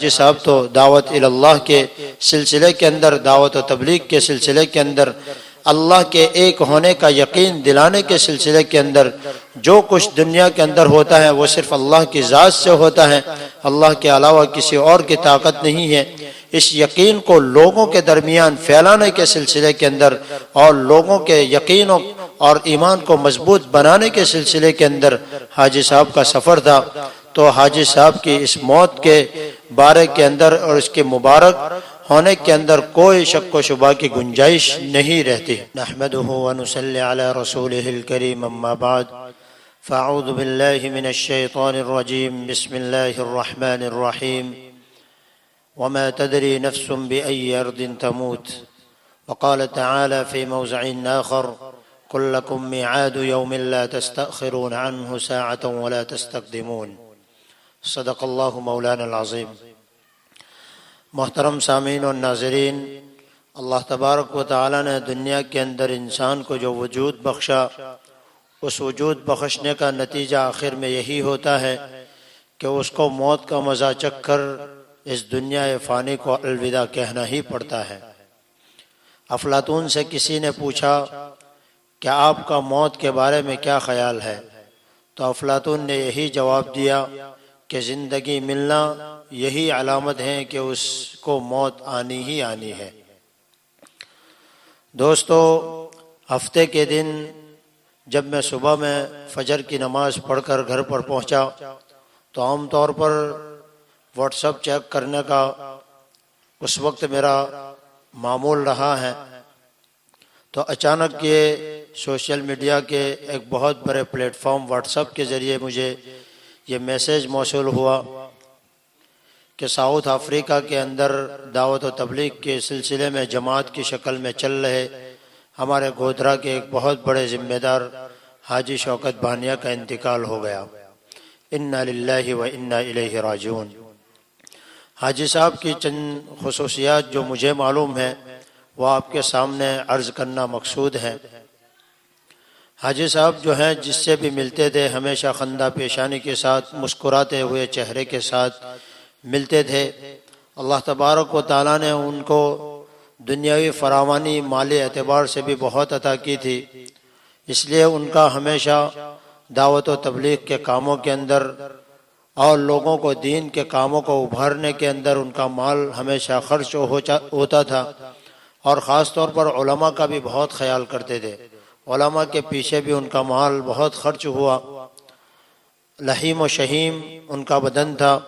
جی صاحب تو دعوت اللہ کے سلسلے کے اندر، دعوت و تبلیغ کے سلسلے کے اندر، اللہ کے ایک ہونے کا یقین دلانے کے سلسلے کے اندر جو کچھ دنیا کے اندر ہوتا ہے وہ صرف اللہ کی ذات سے ہوتا ہے، اللہ کے علاوہ کسی اور کی طاقت نہیں ہے۔ اس یقین کو لوگوں کے درمیان پھیلانے کے سلسلے کے اندر اور لوگوں کے یقین اور ایمان کو مضبوط بنانے کے سلسلے کے اندر حاجی صاحب کا سفر تھا۔ تو حاجی صاحب کی اس موت کے بارے کے اندر اور اس کے مبارک ہونے کے اندر کوئی شک و شبہ کی گنجائش نہیں رہتی۔ نحمدہ ونصلی علی رسولہ الکریم، اما بعد فاعوذ باللہ من الشیطان الرجیم، بسم اللہ الرحمن الرحیم، وما تدری نفس بأي أرض تموت، وقال تعالى في موضع آخر قل لكم ميعاد يوم لا تستأخرون عنه ساعة ولا تستقدمون، صدق اللہ مولانا العظیم۔ محترم سامعین و ناظرین، اللہ تبارک و تعالی نے دنیا کے اندر انسان کو جو وجود بخشا، اس وجود بخشنے کا نتیجہ آخر میں یہی ہوتا ہے کہ اس کو موت کا مزہ چکھ کر اس دنیا فانی کو الوداع کہنا ہی پڑتا ہے۔ افلاطون سے کسی نے پوچھا کہ آپ کا موت کے بارے میں کیا خیال ہے؟ تو افلاطون نے یہی جواب دیا کہ زندگی ملنا یہی علامت ہے کہ اس کو موت آنی ہی آنی ہے۔ دوستو، ہفتے کے دن جب میں صبح میں فجر کی نماز پڑھ کر گھر پر پہنچا تو عام طور پر واٹس ایپ چیک کرنے کا اس وقت میرا معمول رہا ہے، تو اچانک یہ سوشل میڈیا کے ایک بہت بڑے پلیٹ فارم واٹس ایپ کے ذریعے مجھے یہ میسیج موصول ہوا کہ ساؤتھ افریقہ کے اندر دعوت و تبلیغ کے سلسلے میں جماعت کی شکل میں چل رہے ہمارے گودھرا کے ایک بہت بڑے ذمہ دار حاجی شوکت بھانیہ کا انتقال ہو گیا۔ انا للہ و انا الیہ راجعون۔ حاجی صاحب کی چند خصوصیات جو مجھے معلوم ہیں وہ آپ کے سامنے عرض کرنا مقصود ہے۔ حاجی صاحب جو ہیں جس سے بھی ملتے تھے ہمیشہ خندہ پیشانی کے ساتھ، مسکراتے ہوئے چہرے کے ساتھ ملتے تھے۔ اللہ تبارک و تعالیٰ نے ان کو دنیاوی فراوانی مالی اعتبار سے بھی بہت عطا کی تھی، اس لیے ان کا ہمیشہ دعوت و تبلیغ کے کاموں کے اندر اور لوگوں کو دین کے کاموں کو ابھارنے کے اندر ان کا مال ہمیشہ خرچ ہوتا تھا، اور خاص طور پر علماء کا بھی بہت خیال کرتے تھے۔ علماء کے پیچھے بھی ان کا مال بہت خرچ ہوا۔ لحیم و شہیم ان کا بدن تھا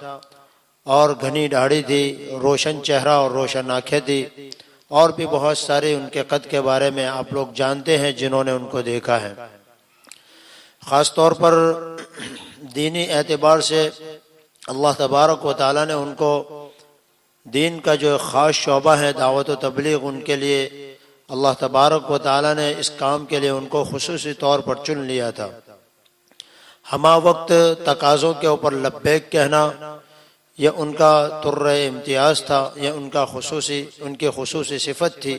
اور گھنی داڑھی تھی، روشن چہرہ اور روشن آنکھیں تھی، اور بھی بہت سارے ان کے قد کے بارے میں آپ لوگ جانتے ہیں جنہوں نے ان کو دیکھا ہے۔ خاص طور پر دینی اعتبار سے اللہ تبارک و تعالیٰ نے ان کو دین کا جو خاص شعبہ ہے دعوت و تبلیغ، ان کے لیے اللہ تبارک و تعالیٰ نے اس کام کے لیے ان کو خصوصی طور پر چن لیا تھا۔ ہمہ وقت تقاضوں کے اوپر لبیک کہنا یہ ان کا طرۂ امتیاز تھا، یہ ان کی خصوصی صفت تھی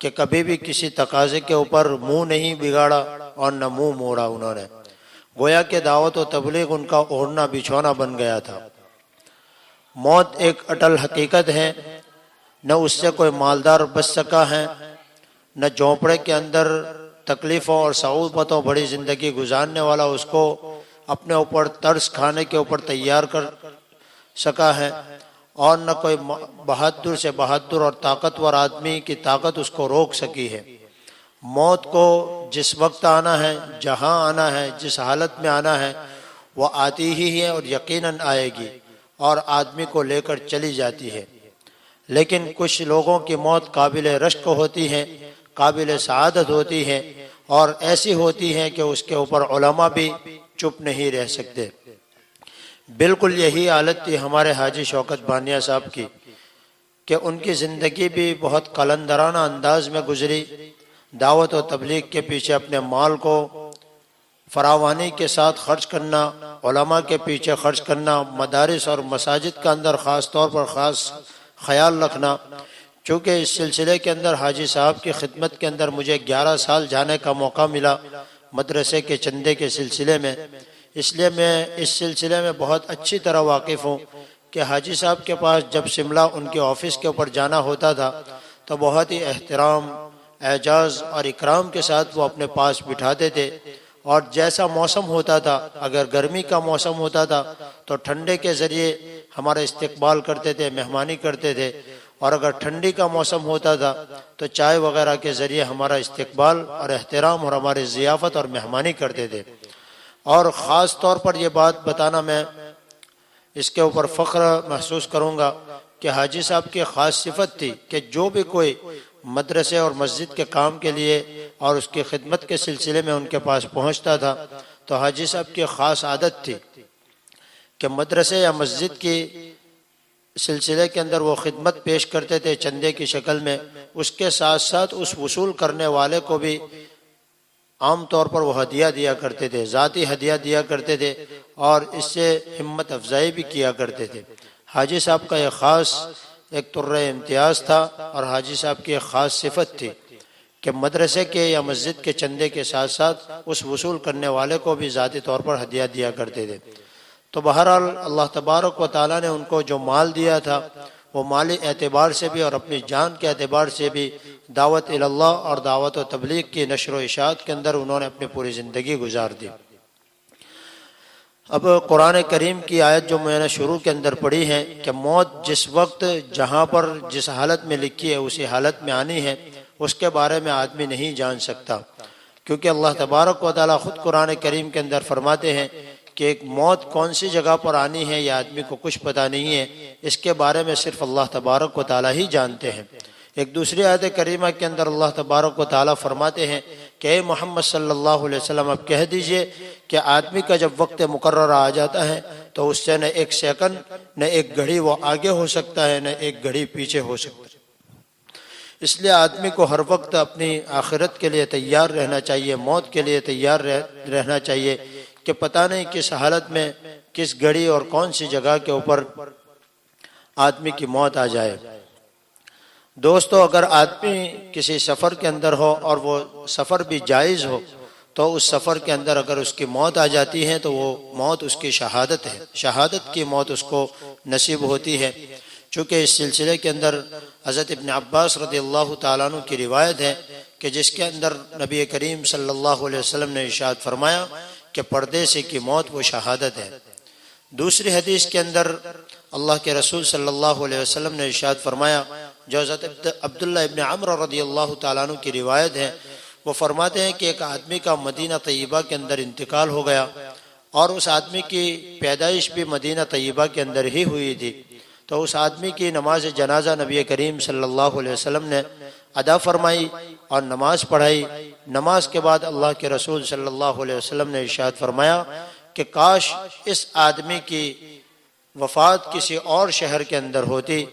کہ کبھی بھی کسی تقاضے کے اوپر منہ نہیں بگاڑا اور نہ منہ موڑا انہوں نے۔ گویا کہ دعوت و تبلیغ ان کا اوڑھنا بچھونا بن گیا تھا۔ موت ایک اٹل حقیقت ہے، نہ اس سے کوئی مالدار بچ سکا ہے، نہ جھونپڑے کے اندر تکلیفوں اور صعوبتوں بڑی زندگی گزارنے والا اس کو اپنے اوپر ترس کھانے کے اوپر تیار کر سکا ہے، اور نہ کوئی بہادر سے بہادر اور طاقتور آدمی کی طاقت اس کو روک سکی ہے۔ موت کو جس وقت آنا ہے، جہاں آنا ہے، جس حالت میں آنا ہے وہ آتی ہی ہے اور یقیناً آئے گی اور آدمی کو لے کر چلی جاتی ہے۔ لیکن کچھ لوگوں کی موت قابل رشک ہوتی ہے، قابل سعادت ہوتی ہے، اور ایسی ہوتی ہے کہ اس کے اوپر علماء بھی چپ نہیں رہ سکتے۔ بالکل یہی حالت تھی ہمارے حاجی شوکت بھانیہ صاحب کی کہ ان کی زندگی بھی بہت قلندرانہ انداز میں گزری۔ دعوت و تبلیغ کے پیچھے اپنے مال کو فراوانی کے ساتھ خرچ کرنا، علماء کے پیچھے خرچ کرنا، مدارس اور مساجد کا اندر خاص طور پر خاص خیال رکھنا۔ چونکہ اس سلسلے کے اندر حاجی صاحب کی خدمت کے اندر مجھے 11 سال جانے کا موقع ملا مدرسے کے چندے کے سلسلے میں، اس لیے میں اس سلسلے میں بہت اچھی طرح واقف ہوں کہ حاجی صاحب کے پاس جب شملہ ان کے آفس کے اوپر جانا ہوتا تھا تو بہت ہی احترام، اعزاز اور اکرام کے ساتھ وہ اپنے پاس بٹھاتے تھے، اور جیسا موسم ہوتا تھا، اگر گرمی کا موسم ہوتا تھا تو ٹھنڈے کے ذریعے ہمارا استقبال کرتے تھے، مہمانی کرتے تھے، اور اگر ٹھنڈی کا موسم ہوتا تھا تو چائے وغیرہ کے ذریعے ہمارا استقبال اور احترام اور ہماری ضیافت اور مہمانی کرتے تھے۔ اور خاص طور پر یہ بات بتانا، میں اس کے اوپر فخر محسوس کروں گا کہ حاجی صاحب کی خاص صفت تھی کہ جو بھی کوئی مدرسے اور مسجد کے کام کے لیے اور اس کی خدمت کے سلسلے میں ان کے پاس پہنچتا تھا تو حاجی صاحب کی خاص عادت تھی کہ مدرسے یا مسجد کی سلسلے کے اندر وہ خدمت پیش کرتے تھے چندے کی شکل میں، اس کے ساتھ ساتھ اس وصول کرنے والے کو بھی عام طور پر وہ ہدیہ دیا کرتے تھے، ذاتی ہدیہ دیا کرتے تھے، اور اس سے ہمت افزائی بھی کیا کرتے تھے۔ حاجی صاحب کا یہ خاص ایک طرح امتیاز تھا، اور حاجی صاحب کی ایک خاص صفت تھی کہ مدرسے کے یا مسجد کے چندے کے ساتھ ساتھ اس وصول کرنے والے کو بھی ذاتی طور پر ہدیہ دیا کرتے تھے۔ تو بہرحال اللہ تبارک و تعالیٰ نے ان کو جو مال دیا تھا وہ مالی اعتبار سے بھی اور اپنی جان کے اعتبار سے بھی دعوت اللہ اور دعوت و تبلیغ کی نشر و اشاعت کے اندر انہوں نے اپنی پوری زندگی گزار دی۔ اب قرآن کریم کی آیت جو میں نے شروع کے اندر پڑھی ہے کہ موت جس وقت جہاں پر جس حالت میں لکھی ہے اسی حالت میں آنی ہے، اس کے بارے میں آدمی نہیں جان سکتا، کیونکہ اللہ تبارک و تعالیٰ خود قرآن کریم کے اندر فرماتے ہیں کہ ایک موت کون سی جگہ پر آنی ہے یہ آدمی کو کچھ پتہ نہیں ہے، اس کے بارے میں صرف اللہ تبارک و تعالیٰ ہی جانتے ہیں۔ ایک دوسری آیت کریمہ کے اندر اللہ تبارک و تعالیٰ فرماتے ہیں کہ اے محمد صلی اللہ علیہ وسلم اب کہہ دیجئے کہ آدمی کا جب وقت مقررہ آ جاتا ہے تو اس سے نہ ایک سیکنڈ نہ ایک گھڑی وہ آگے ہو سکتا ہے نہ ایک گھڑی پیچھے ہو سکتا ہے۔ اس لیے آدمی کو ہر وقت اپنی آخرت کے لیے تیار رہنا چاہیے، موت کے لیے تیار رہنا چاہیے کہ پتہ نہیں کس حالت میں کس گھڑی اور کون سی جگہ کے اوپر آدمی کی موت آ جائے۔ دوستو، اگر آدمی کسی سفر کے اندر ہو اور وہ سفر بھی جائز ہو تو اس سفر کے اندر اگر اس کی موت آ جاتی ہے تو وہ موت اس کی شہادت ہے، شہادت کی موت اس کو نصیب ہوتی ہے۔ چونکہ اس سلسلے کے اندر حضرت ابن عباس رضی اللہ تعالیٰ عنہ کی روایت ہے کہ جس کے اندر نبی کریم صلی اللہ علیہ وسلم نے ارشاد فرمایا کہ پردیسی کی موت وہ شہادت ہے۔ دوسری حدیث کے اندر اللہ کے رسول صلی اللہ علیہ وسلم نے ارشاد فرمایا، جو حضرت عبداللہ ابن عمرو رضی اللہ تعالیٰ عنہ کی روایت ہے، وہ فرماتے ہیں کہ ایک آدمی کا مدینہ طیبہ کے اندر انتقال ہو گیا اور اس آدمی کی پیدائش بھی مدینہ طیبہ کے اندر ہی ہوئی تھی، تو اس آدمی کی نماز جنازہ نبی کریم صلی اللہ علیہ وسلم نے ادا فرمائی اور نماز پڑھائی۔ نماز کے بعد اللہ کے رسول صلی اللہ علیہ وسلم نے ارشاد فرمایا کہ کاش اس آدمی کی وفات کسی اور شہر کے اندر ہوتی۔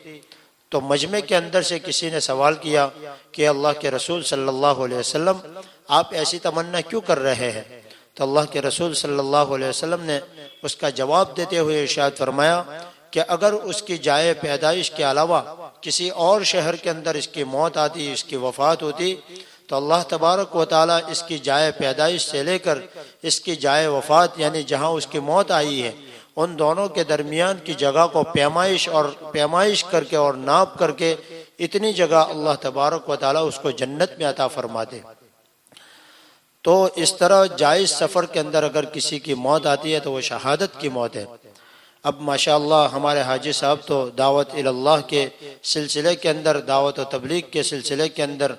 تو مجمع کے اندر سے کسی نے سوال کیا کہ اللہ کے رسول صلی اللہ علیہ وسلم آپ ایسی تمنا کیوں کر رہے ہیں؟ تو اللہ کے رسول صلی اللہ علیہ وسلم نے اس کا جواب دیتے ہوئے ارشاد فرمایا کہ اگر اس کی جائے پیدائش کے علاوہ کسی اور شہر کے اندر اس کی موت آتی، اس کی وفات ہوتی، تو اللہ تبارک و تعالیٰ اس کی جائے پیدائش سے لے کر اس کی جائے وفات یعنی جہاں اس کی موت آئی ہے ان دونوں کے درمیان کی جگہ کو پیمائش کر کے اور ناپ کر کے اتنی جگہ اللہ تبارک و تعالیٰ اس کو جنت میں عطا فرما دے۔ تو اس طرح جائز سفر کے اندر اگر کسی کی موت آتی ہے تو وہ شہادت کی موت ہے۔ اب ماشاءاللہ ہمارے حاجی صاحب تو دعوت اللہ کے سلسلے کے اندر، دعوت و تبلیغ کے سلسلے کے اندر،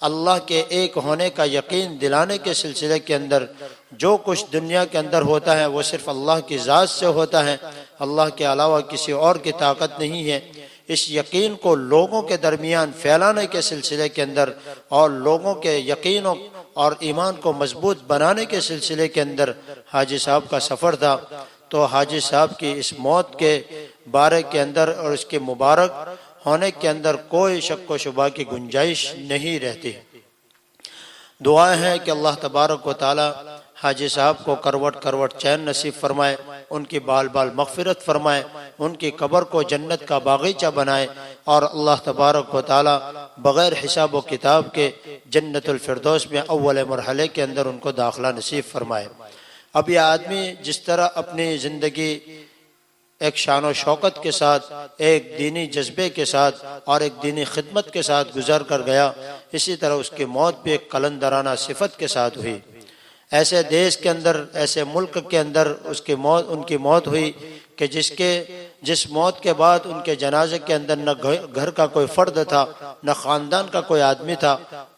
اللہ کے ایک ہونے کا یقین دلانے کے سلسلے کے اندر جو کچھ دنیا کے اندر ہوتا ہے وہ صرف اللہ کی ذات سے ہوتا ہے، اللہ کے علاوہ کسی اور کی طاقت نہیں ہے۔ اس یقین کو لوگوں کے درمیان پھیلانے کے سلسلے کے اندر اور لوگوں کے یقین اور ایمان کو مضبوط بنانے کے سلسلے کے اندر حاجی صاحب کا سفر تھا۔ تو حاجی صاحب کی اس موت کے بارے کے اندر اور اس کے مبارک ہونے کے اندر کوئی شک و شبہ کی گنجائش نہیں رہتی۔ دعا ہے کہ اللہ تبارک و تعالی حاجی صاحب کو کروٹ کروٹ چین نصیب فرمائے، ان کی بال بال مغفرت فرمائے، ان کی قبر کو جنت کا باغیچہ بنائے، اور اللہ تبارک و تعالی بغیر حساب و کتاب کے جنت الفردوس میں اول مرحلے کے اندر ان کو داخلہ نصیب فرمائے۔ اب یہ آدمی جس طرح اپنی زندگی ایک شان و شوکت کے ساتھ، ایک دینی جذبے کے ساتھ اور ایک دینی خدمت کے ساتھ گزر کر گیا، اسی طرح اس کی موت بھی ایک قلندرانہ صفت کے ساتھ ہوئی۔ ایسے دیش کے اندر، ایسے ملک کے اندر ان کی موت ہوئی کہ جس موت کے بعد ان کے جنازے کے اندر نہ گھر کا کوئی فرد تھا، نہ خاندان کا کوئی آدمی تھا،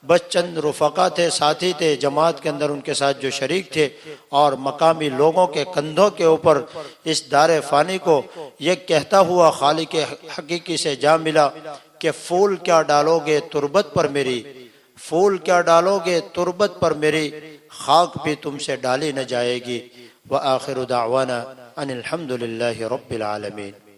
بس چند رفقا تھے، ساتھی تھے جماعت کے اندر ان کے ساتھ جو شریک تھے، اور مقامی لوگوں کے کندھوں کے اوپر اس دار فانی کو یہ کہتا ہوا خالق حقیقی سے جا ملا کہ پھول کیا ڈالو گے تربت پر میری، پھول کیا ڈالو گے تربت پر میری، خاک بھی تم سے ڈالی نہ جائے گی۔ وآخر دعوانا ان الحمد للہ رب العالمین۔